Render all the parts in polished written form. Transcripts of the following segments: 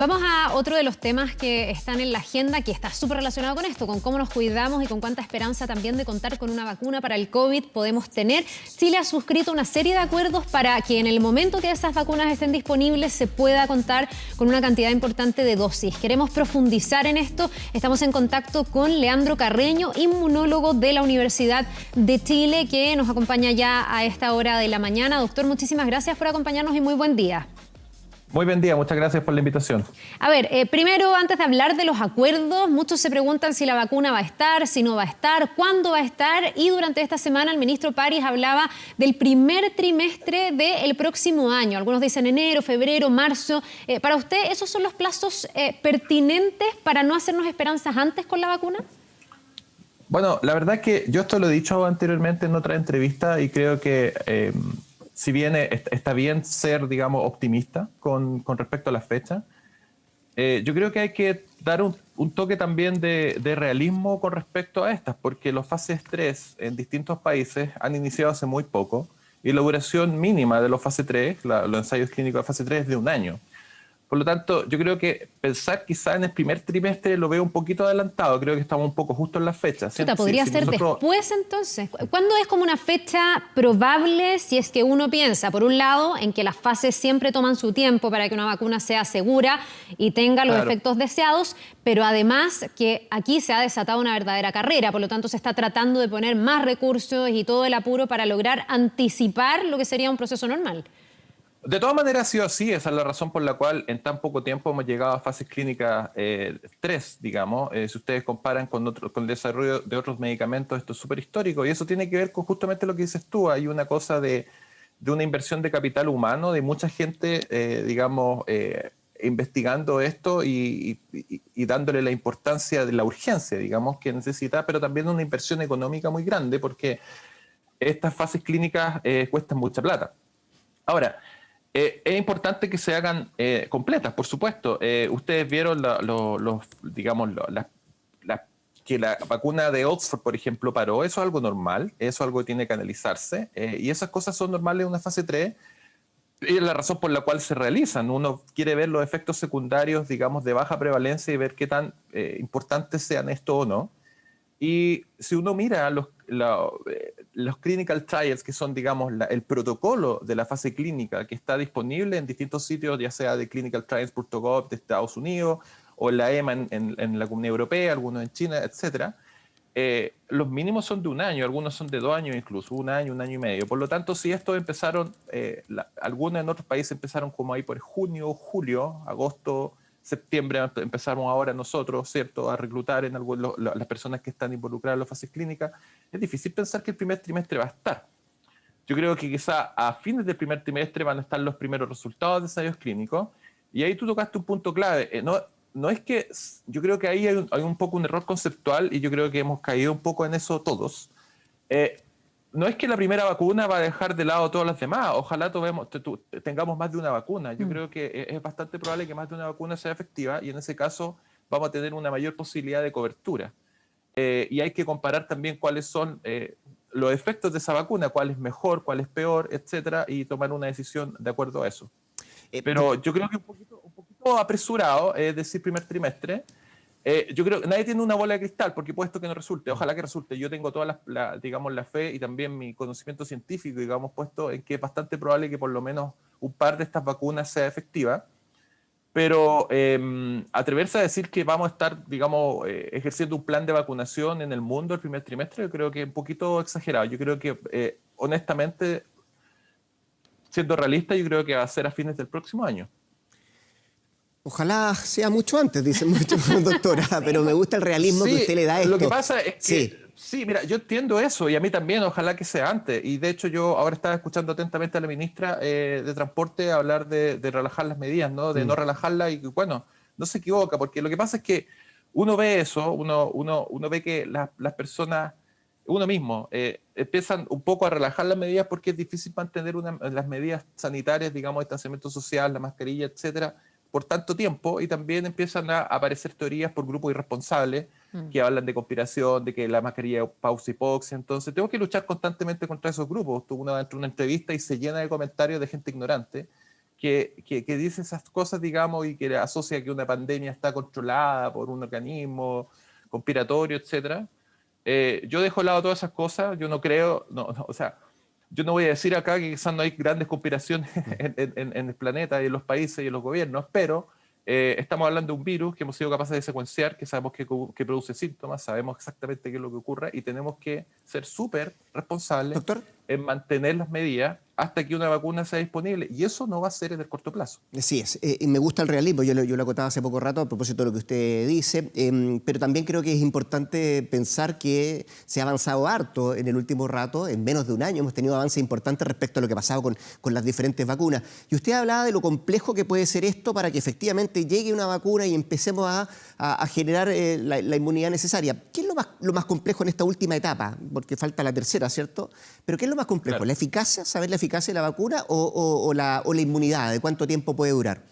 Vamos a otro de los temas que están en la agenda, que está súper relacionado con esto, con cómo nos cuidamos y con cuánta esperanza también de contar con una vacuna para el COVID podemos tener. Chile ha suscrito una serie de acuerdos para que en el momento que esas vacunas estén disponibles se pueda contar con una cantidad importante de dosis. Queremos profundizar en esto. Estamos en contacto con Leandro Carreño, inmunólogo de la Universidad de Chile, que nos acompaña ya a esta hora de la mañana. Doctor, muchísimas gracias por acompañarnos y muy buen día. Muy buen día, muchas gracias por la invitación. A ver, primero, antes de hablar de los acuerdos, muchos se preguntan si la vacuna va a estar, si no va a estar, cuándo va a estar, y durante esta semana el ministro París hablaba del primer trimestre del próximo año. Algunos dicen enero, febrero, marzo. Para usted, ¿esos son los plazos pertinentes para no hacernos esperanzas antes con la vacuna? Bueno, la verdad es que yo esto lo he dicho anteriormente en otra entrevista y creo que si bien está bien ser, digamos, optimista con respecto a la fecha, yo creo que hay que dar un toque también de realismo con respecto a estas, porque los fases 3 en distintos países han iniciado hace muy poco y la duración mínima de los fase 3, los ensayos clínicos de fase 3 es de 1 año. Por lo tanto, yo creo que pensar quizá en el primer trimestre lo veo un poquito adelantado. Creo que estamos un poco justo en la fecha. ¿Podría ser después entonces? ¿Cuándo es como una fecha probable si es que uno piensa, por un lado, en que las fases siempre toman su tiempo para que una vacuna sea segura y tenga los efectos deseados, pero además que aquí se ha desatado una verdadera carrera, por lo tanto se está tratando de poner más recursos y todo el apuro para lograr anticipar lo que sería un proceso normal? De todas maneras, sí o sí, esa es la razón por la cual en tan poco tiempo hemos llegado a fases clínicas 3, digamos. Si ustedes comparan con el desarrollo de otros medicamentos, esto es súper histórico. Y eso tiene que ver con justamente lo que dices tú. Hay una cosa de una inversión de capital humano, de mucha gente, digamos, investigando esto y dándole la importancia de la urgencia, digamos, que necesita, pero también una inversión económica muy grande, porque estas fases clínicas cuestan mucha plata. Ahora, es importante que se hagan completas, por supuesto. Ustedes vieron que la vacuna de Oxford, por ejemplo, paró. Eso es algo normal, eso es algo que tiene que analizarse. Y esas cosas son normales en una fase 3. Y es la razón por la cual se realizan. Uno quiere ver los efectos secundarios, digamos, de baja prevalencia y ver qué tan importantes sean esto o no. Y si uno mira los clinical trials, que son, digamos, el protocolo de la fase clínica que está disponible en distintos sitios, ya sea de clinicaltrials.gov de Estados Unidos o en la EMA en la Comunidad Europea, algunos en China, etc., los mínimos son de 1 año, algunos son de 2 años incluso, 1 año, 1 año y medio. Por lo tanto, si estos empezaron, algunos en otros países empezaron como ahí por junio, julio, agosto, septiembre, empezamos ahora nosotros, ¿cierto?, a reclutar en las personas que están involucradas en las fases clínicas. Es difícil pensar que el primer trimestre va a estar. Yo creo que quizá a fines del primer trimestre van a estar los primeros resultados de ensayos clínicos, y ahí tú tocaste un punto clave. No es que, yo creo que ahí hay un poco un error conceptual, y yo creo que hemos caído un poco en eso todos. No es que la primera vacuna va a dejar de lado todas las demás. Ojalá tengamos más de una vacuna. Yo creo que es bastante probable que más de una vacuna sea efectiva, y en ese caso vamos a tener una mayor posibilidad de cobertura. Y hay que comparar también cuáles son los efectos de esa vacuna, cuál es mejor, cuál es peor, etcétera, y tomar una decisión de acuerdo a eso. Pero yo creo que un poquito apresurado, es decir, primer trimestre. Yo creo que nadie tiene una bola de cristal, porque puesto que no resulte, ojalá que resulte. Yo tengo toda digamos, la fe y también mi conocimiento científico, digamos, puesto en que es bastante probable que por lo menos un par de estas vacunas sea efectiva. Pero atreverse a decir que vamos a estar, digamos, ejerciendo un plan de vacunación en el mundo el primer trimestre, yo creo que es un poquito exagerado. Yo creo que, honestamente, siendo realista, yo creo que va a ser a fines del próximo año. Ojalá sea mucho antes, dice mucho doctora, pero me gusta el realismo que usted le da a esto. Lo que pasa es que, sí, mira, yo entiendo eso, y a mí también, ojalá que sea antes. Y de hecho yo ahora estaba escuchando atentamente a la ministra de Transporte hablar de relajar las medidas, ¿no? De no relajarlas, y bueno, no se equivoca, porque lo que pasa es que uno ve eso, uno ve que las personas, uno mismo, empiezan un poco a relajar las medidas porque es difícil mantener las medidas sanitarias, digamos, distanciamiento social, la mascarilla, etcétera, por tanto tiempo, y también empiezan a aparecer teorías por grupos irresponsables que hablan de conspiración, de que la mascarilla causa hipoxia. Entonces tengo que luchar constantemente contra esos grupos. Uno entra en una entrevista y se llena de comentarios de gente ignorante que dice esas cosas, digamos, y que asocia que una pandemia está controlada por un organismo conspiratorio, etcétera. Yo dejo de lado todas esas cosas. Yo no creo, o sea, yo no voy a decir acá que quizás no hay grandes conspiraciones en el planeta y en los países y en los gobiernos, pero estamos hablando de un virus que hemos sido capaces de secuenciar, que sabemos que produce síntomas, sabemos exactamente qué es lo que ocurre y tenemos que ser súper responsables, doctor, en mantener las medidas hasta que una vacuna sea disponible. Y eso no va a ser en el corto plazo. Así es. Y me gusta el realismo. Yo lo acotaba hace poco rato a propósito de lo que usted dice. Pero también creo que es importante pensar que se ha avanzado harto en el último rato. En menos de un año hemos tenido avances importantes respecto a lo que ha pasado con las diferentes vacunas. Y usted hablaba de lo complejo que puede ser esto para que efectivamente llegue una vacuna y empecemos a generar la inmunidad necesaria. ¿Qué es lo más complejo en esta última etapa? Porque falta la tercera, ¿cierto? Pero ¿qué es lo más complejo? Claro. ¿La eficacia? ¿Saber la eficacia de la vacuna o la inmunidad? ¿De cuánto tiempo puede durar?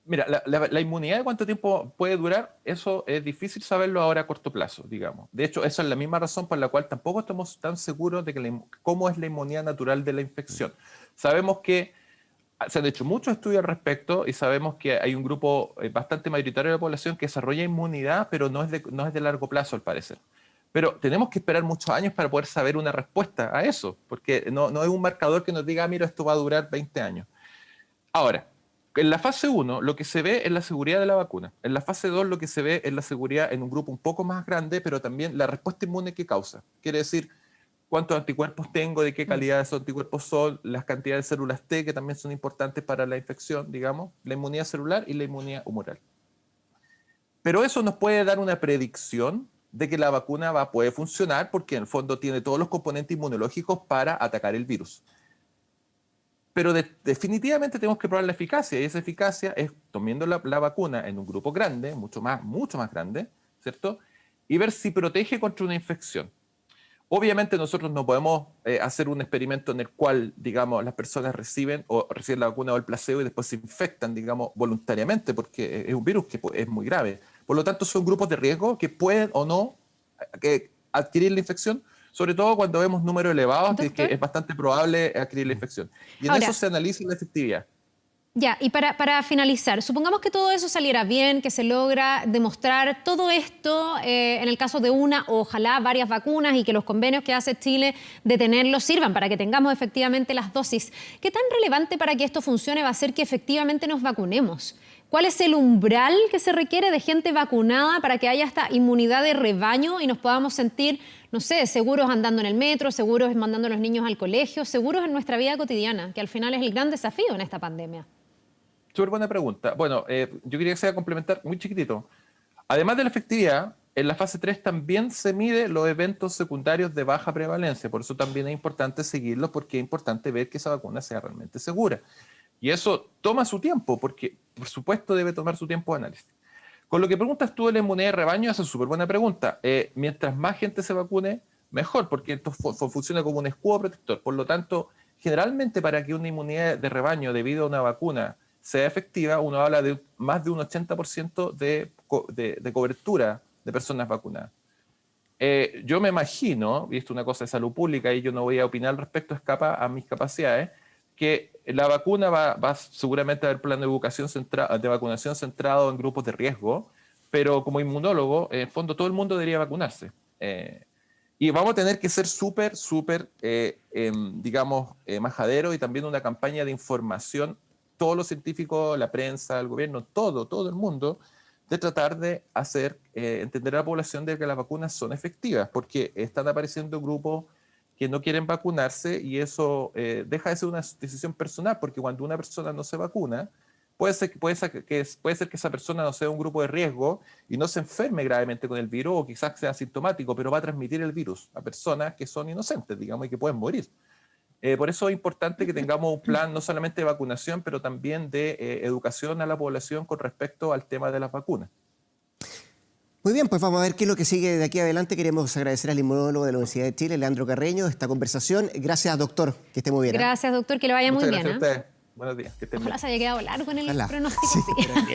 Mira, la inmunidad de cuánto tiempo puede durar, eso es difícil saberlo ahora a corto plazo, digamos. De hecho, esa es la misma razón por la cual tampoco estamos tan seguros de que cómo es la inmunidad natural de la infección. Sabemos que se han hecho muchos estudios al respecto y sabemos que hay un grupo bastante mayoritario de la población que desarrolla inmunidad, pero no es de largo plazo, al parecer. Pero tenemos que esperar muchos años para poder saber una respuesta a eso, porque no es un marcador que nos diga, mira, esto va a durar 20 años. Ahora, en la fase 1 lo que se ve es la seguridad de la vacuna. En la fase 2 lo que se ve es la seguridad en un grupo un poco más grande, pero también la respuesta inmune que causa. Quiere decir, cuántos anticuerpos tengo, de qué calidad esos anticuerpos son, las cantidades de células T, que también son importantes para la infección, digamos, la inmunidad celular y la inmunidad humoral. Pero eso nos puede dar una predicción de que la vacuna puede funcionar porque en el fondo tiene todos los componentes inmunológicos para atacar el virus. Pero definitivamente tenemos que probar la eficacia, y esa eficacia es tomando la vacuna en un grupo grande, mucho más grande, ¿cierto? Y ver si protege contra una infección. Obviamente nosotros no podemos hacer un experimento en el cual, digamos, las personas reciben la vacuna o el placebo y después se infectan, digamos, voluntariamente, porque es un virus que es muy grave. Por lo tanto, son grupos de riesgo que pueden o no adquirir la infección, sobre todo cuando vemos números elevados, que es bastante probable adquirir la infección. Y en eso se analiza la efectividad. Ya, y para finalizar, supongamos que todo eso saliera bien, que se logra demostrar todo esto en el caso de una o ojalá varias vacunas y que los convenios que hace Chile de tenerlos sirvan para que tengamos efectivamente las dosis. ¿Qué tan relevante para que esto funcione va a ser que efectivamente nos vacunemos? ¿Cuál es el umbral que se requiere de gente vacunada para que haya esta inmunidad de rebaño y nos podamos sentir, no sé, seguros andando en el metro, seguros mandando a los niños al colegio, seguros en nuestra vida cotidiana, que al final es el gran desafío en esta pandemia? Súper buena pregunta. Bueno, yo quería que sea complementar muy chiquitito. Además de la efectividad, en la fase 3 también se mide los eventos secundarios de baja prevalencia. Por eso también es importante seguirlos, porque es importante ver que esa vacuna sea realmente segura. Y eso toma su tiempo, porque por supuesto debe tomar su tiempo de análisis. Con lo que preguntas tú de la inmunidad de rebaño, esa es súper buena pregunta. Mientras más gente se vacune, mejor, porque esto funciona como un escudo protector. Por lo tanto, generalmente para que una inmunidad de rebaño debido a una vacuna sea efectiva, uno habla de más de un 80% de cobertura de personas vacunadas. Yo me imagino, y esto es una cosa de salud pública y yo no voy a opinar al respecto, escapa a mis capacidades, que la vacuna va seguramente a haber plan de vacunación centrado en grupos de riesgo, pero como inmunólogo, en el fondo todo el mundo debería vacunarse. Y vamos a tener que ser súper, digamos, majadero y también una campaña de información, todos los científicos, la prensa, el gobierno, todo el mundo, de tratar de hacer entender a la población de que las vacunas son efectivas, porque están apareciendo grupos que no quieren vacunarse y eso deja de ser una decisión personal, porque cuando una persona no se vacuna, puede ser que esa persona no sea un grupo de riesgo y no se enferme gravemente con el virus o quizás sea asintomático, pero va a transmitir el virus a personas que son inocentes, digamos, y que pueden morir. Por eso es importante que tengamos un plan no solamente de vacunación, pero también de educación a la población con respecto al tema de las vacunas. Muy bien, pues vamos a ver qué es lo que sigue de aquí adelante. Queremos agradecer al inmunólogo de la Universidad de Chile, Leandro Carreño, esta conversación. Gracias, doctor. Que esté muy bien. Gracias, doctor. Que le vaya muy bien. Muchas gracias a ustedes. Buenos días. Que estén bien. Ojalá se haya quedado largo en el pronóstico. Sí.